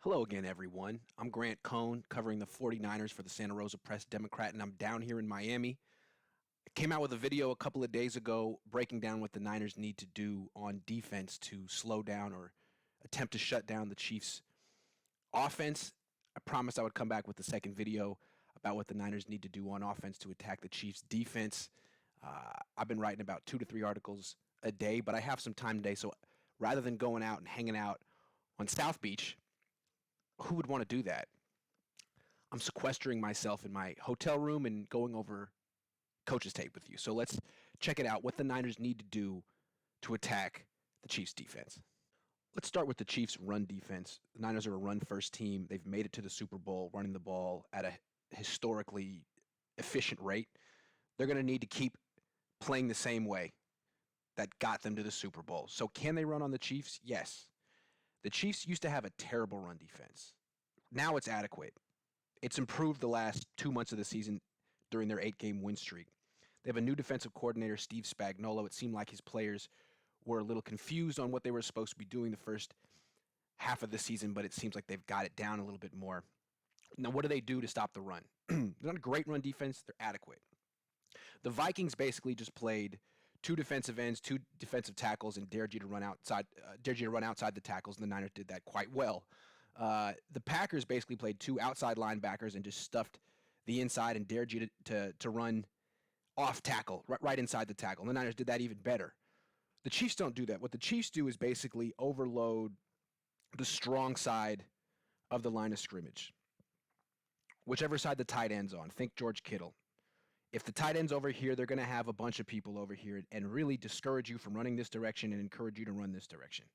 Hello again, everyone. I'm Grant Cohn, covering the 49ers for the Santa Rosa Press Democrat, and I'm down here in Miami. I came out with a video a couple of days ago breaking down what the Niners need to do on defense to slow down or attempt to shut down the Chiefs' offense. I promised I would come back with the second video about what the Niners need to do on offense to attack the Chiefs' defense. I've been writing about 2 to 3 articles a day, but I have some time today, so rather than going out and hanging out on South Beach, who would want to do that? I'm sequestering myself in my hotel room and going over coach's tape with you. So let's check it out, what the Niners need to do to attack the Chiefs' defense. Let's start with the Chiefs' run defense. The Niners are a run-first team. They've made it to the Super Bowl running the ball at a historically efficient rate. They're going to need to keep playing the same way that got them to the Super Bowl. So can they run on the Chiefs? Yes. The Chiefs used to have a terrible run defense. Now it's adequate. It's improved the last 2 months of the season during their 8-game win streak. They have a new defensive coordinator, Steve Spagnuolo. It seemed like his players were a little confused on what they were supposed to be doing the first half of the season, but it seems like they've got it down a little bit more. Now, what do they do to stop the run? They're not a great run defense. They're adequate. The Vikings basically just played 2 defensive ends, 2 defensive tackles, and dared you to run outside the tackles, and the Niners did that quite well. The Packers basically played 2 outside linebackers and just stuffed the inside and dared you to run off tackle, right inside the tackle. And the Niners did that even better. The Chiefs don't do that. What the Chiefs do is basically overload the strong side of the line of scrimmage. Whichever side the tight end's on. Think George Kittle. If the tight end's over here, they're going to have a bunch of people over here and really discourage you from running this direction and encourage you to run this direction.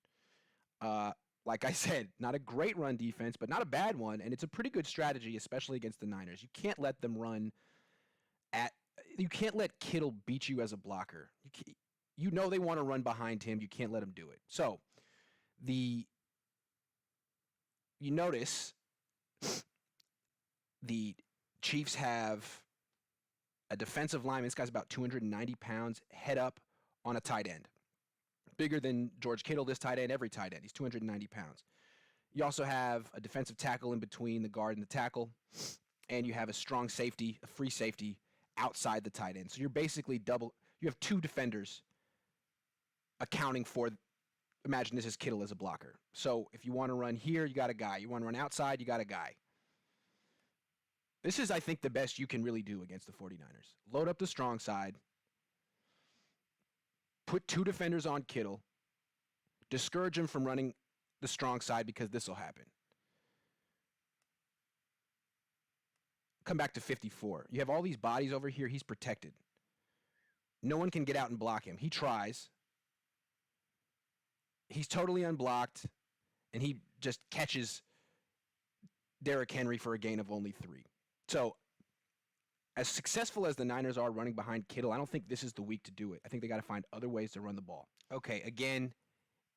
Like I said, not a great run defense, but not a bad one, and it's a pretty good strategy, especially against the Niners. You can't let them you can't let Kittle beat you as a blocker. You know they want to run behind him. You can't let him do it. So, you notice the Chiefs have a defensive lineman. This guy's about 290 pounds, head up on a tight end. Bigger than George Kittle, this tight end, every tight end. He's 290 pounds. You also have a defensive tackle in between the guard and the tackle, and you have a strong safety, a free safety, outside the tight end. So you're basically you have 2 defenders accounting for, imagine this is Kittle as a blocker. So if you want to run here, you got a guy. You want to run outside, you got a guy. This is, I think, the best you can really do against the 49ers. Load up the strong side, put 2 defenders on Kittle, discourage him from running the strong side because this will happen. Come back to 54. You have all these bodies over here. He's protected. No one can get out and block him. He tries. He's totally unblocked, and he just catches Derrick Henry for a gain of only 3. So, as successful as the Niners are running behind Kittle, I don't think this is the week to do it. I think they got to find other ways to run the ball. Okay, again,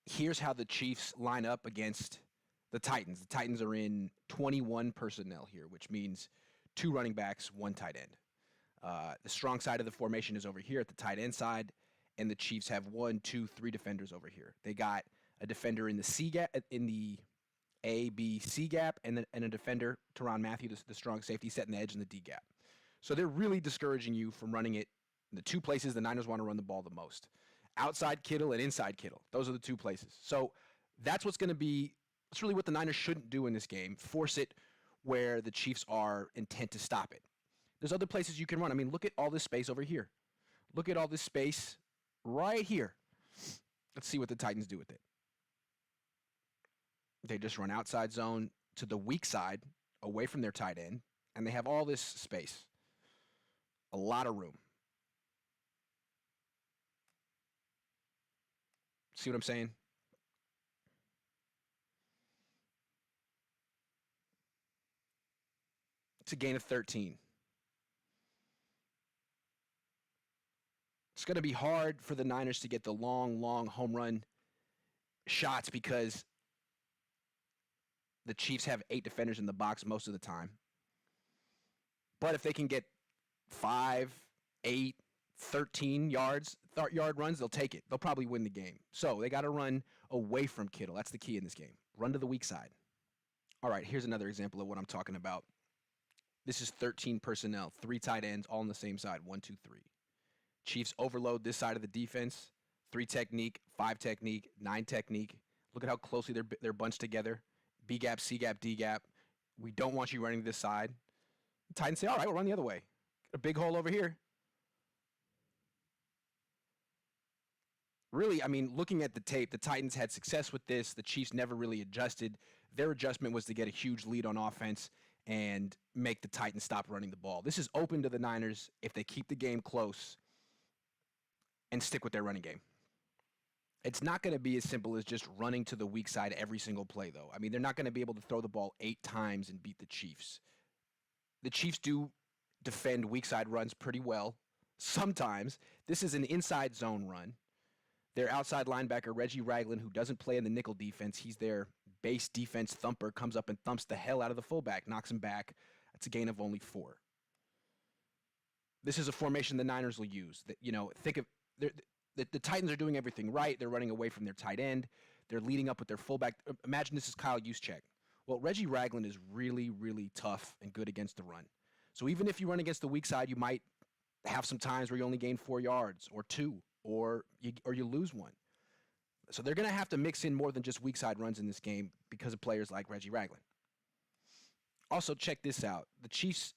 here's how the Chiefs line up against the Titans. The Titans are in 21 personnel here, which means 2 running backs, 1 tight end. The strong side of the formation is over here at the tight end side, and the Chiefs have 1, 2, 3 defenders over here. They got a defender in the C gap, in the A, B, C gap, and a defender, Tyrann Mathieu, the strong safety, setting the edge in the D gap. So they're really discouraging you from running it in the 2 places the Niners want to run the ball the most. Outside Kittle and inside Kittle. Those are the 2 places. So that's really what the Niners shouldn't do in this game. Force it where the Chiefs are intent to stop it. There's other places you can run. I mean, look at all this space over here. Look at all this space right here. Let's see what the Titans do with it. They just run outside zone to the weak side, away from their tight end, and they have all this space. A lot of room. See what I'm saying? It's a gain of 13. It's going to be hard for the Niners to get the long home run shots because the Chiefs have 8 defenders in the box most of the time. But if they can get 5, 8, 13-yard runs, they'll take it. They'll probably win the game. So they got to run away from Kittle. That's the key in this game. Run to the weak side. All right, here's another example of what I'm talking about. This is 13 personnel, 3 tight ends, all on the same side, 1, 2, 3. Chiefs overload this side of the defense, 3 technique, 5 technique, 9 technique. Look at how closely they're bunched together. B gap, C gap, D gap. We don't want you running this side. The Titans say, all right, we'll run the other way. A big hole over here. Really, I mean, looking at the tape, the Titans had success with this. The Chiefs never really adjusted. Their adjustment was to get a huge lead on offense and make the Titans stop running the ball. This is open to the Niners if they keep the game close and stick with their running game. It's not going to be as simple as just running to the weak side every single play, though. I mean, they're not going to be able to throw the ball 8 times and beat the Chiefs. The Chiefs do defend weak side runs pretty well. Sometimes. This is an inside zone run. Their outside linebacker, Reggie Ragland, who doesn't play in the nickel defense, he's their base defense thumper, comes up and thumps the hell out of the fullback, knocks him back. That's a gain of only 4. This is a formation the Niners will use. Think of the Titans are doing everything right. They're running away from their tight end. They're leading up with their fullback. Imagine this is Kyle Juszczyk. Well, Reggie Ragland is really, really tough and good against the run. So even if you run against the weak side, you might have some times where you only gain 4 yards or 2. Or you lose 1. So they're going to have to mix in more than just weak side runs in this game because of players like Reggie Ragland. Also, check this out. The Chiefs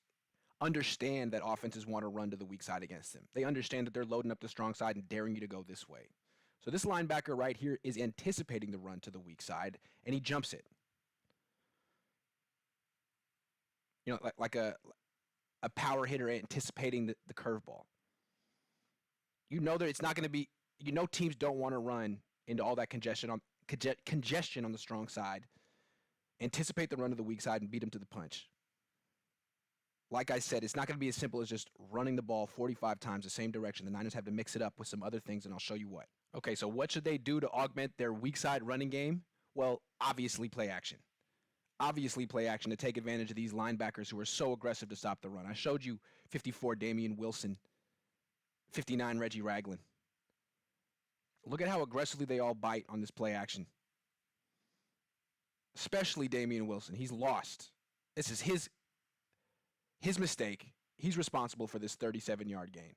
understand that offenses want to run to the weak side against them. They understand that they're loading up the strong side and daring you to go this way. So this linebacker right here is anticipating the run to the weak side, and he jumps it. Like a power hitter anticipating the curveball. You know that it's not going to be. Teams don't want to run into all that congestion on the strong side. Anticipate the run to the weak side and beat them to the punch. Like I said, it's not going to be as simple as just running the ball 45 times the same direction. The Niners have to mix it up with some other things, and I'll show you what. Okay, so what should they do to augment their weak side running game? Well, obviously play action. Obviously play action to take advantage of these linebackers who are so aggressive to stop the run. I showed you 54 Damian Wilson. 59 Reggie Ragland. Look at how aggressively they all bite on this play action. Especially Damian Wilson. He's lost. This is his mistake. He's responsible for this 37-yard gain.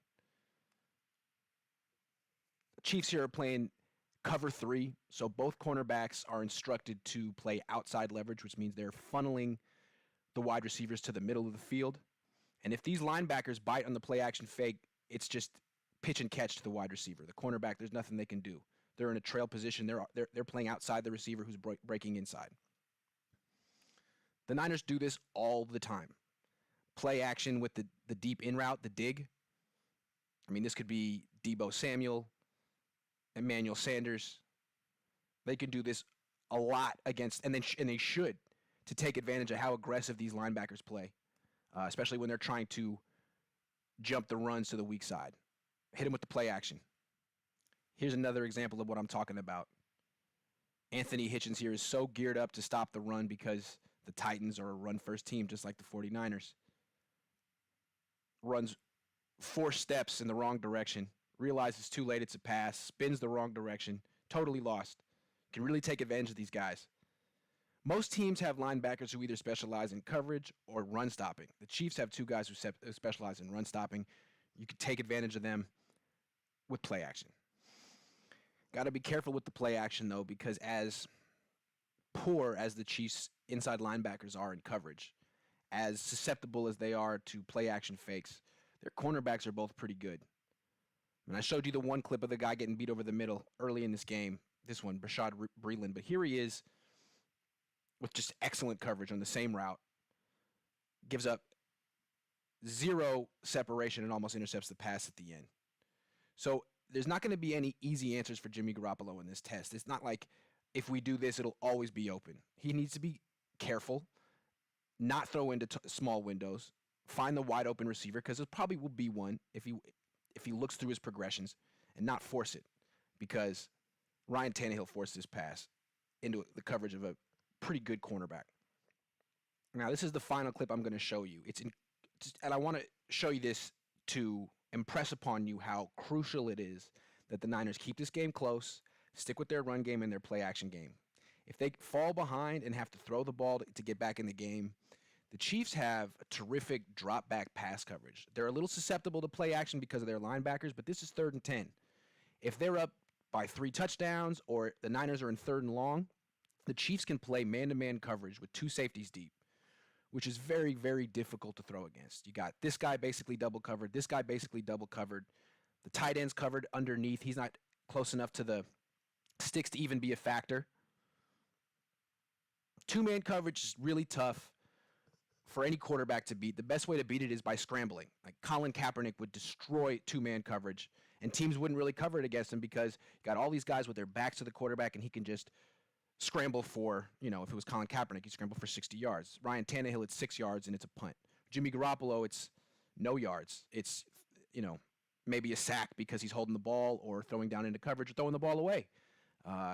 The Chiefs here are playing cover 3, so both cornerbacks are instructed to play outside leverage, which means they're funneling the wide receivers to the middle of the field. And if these linebackers bite on the play action fake, it's just pitch and catch to the wide receiver. The cornerback, there's nothing they can do. They're in a trail position. They're playing outside the receiver who's breaking inside. The Niners do this all the time. Play action with the deep in route, the dig. I mean, this could be Deebo Samuel, Emmanuel Sanders. They can do this a lot against, and they should, to take advantage of how aggressive these linebackers play, especially when they're trying to jump the runs to the weak side. Hit him with the play action. Here's another example of what I'm talking about. Anthony Hitchens here is so geared up to stop the run because the Titans are a run-first team, just like the 49ers. Runs 4 steps in the wrong direction, realizes too late it's a pass, spins the wrong direction, totally lost. Can really take advantage of these guys. Most teams have linebackers who either specialize in coverage or run stopping. The Chiefs have 2 guys who specialize in run stopping. You can take advantage of them with play action. Got to be careful with the play action, though, because as poor as the Chiefs' inside linebackers are in coverage, as susceptible as they are to play action fakes, their cornerbacks are both pretty good. And I showed you the one clip of the guy getting beat over the middle early in this game, this one, Bashaud Breeland, but here he is with just excellent coverage on the same route, gives up 0 separation and almost intercepts the pass at the end. So there's not going to be any easy answers for Jimmy Garoppolo in this test. It's not like if we do this, it'll always be open. He needs to be careful, not throw into small windows, find the wide open receiver, because there probably will be one if he looks through his progressions, and not force it, because Ryan Tannehill forced this pass into the coverage of a pretty good cornerback. Now, this is the final clip I'm going to show you. And I want to show you this to impress upon you how crucial it is that the Niners keep this game close, stick with their run game and their play action game. If they fall behind and have to throw the ball to get back in the game, the Chiefs have a terrific drop back pass coverage. They're a little susceptible to play action because of their linebackers, but this is 3rd and 10. If they're up by 3 touchdowns or the Niners are in 3rd and long, the Chiefs can play man-to-man coverage with 2 safeties deep, which is very, very difficult to throw against. You got this guy basically double covered, this guy basically double covered, the tight end's covered underneath. He's not close enough to the sticks to even be a factor. 2-man coverage is really tough for any quarterback to beat. The best way to beat it is by scrambling. Like Colin Kaepernick would destroy 2-man coverage, and teams wouldn't really cover it against him because you got all these guys with their backs to the quarterback, and he can just scramble for, if it was Colin Kaepernick, he'd scramble for 60 yards. Ryan Tannehill, it's 6 yards, and it's a punt. Jimmy Garoppolo, it's no yards. It's, maybe a sack because he's holding the ball or throwing down into coverage or throwing the ball away.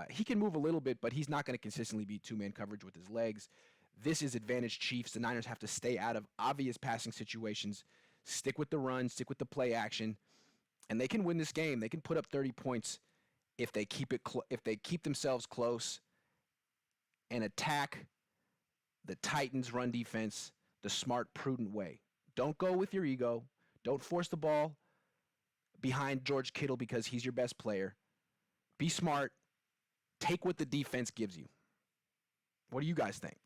He can move a little bit, but he's not going to consistently beat 2-man coverage with his legs. This is advantage Chiefs. The Niners have to stay out of obvious passing situations, stick with the run, stick with the play action, and they can win this game. They can put up 30 points if they keep themselves close and attack the Titans' run defense the smart, prudent way. Don't go with your ego. Don't force the ball behind George Kittle because he's your best player. Be smart. Take what the defense gives you. What do you guys think?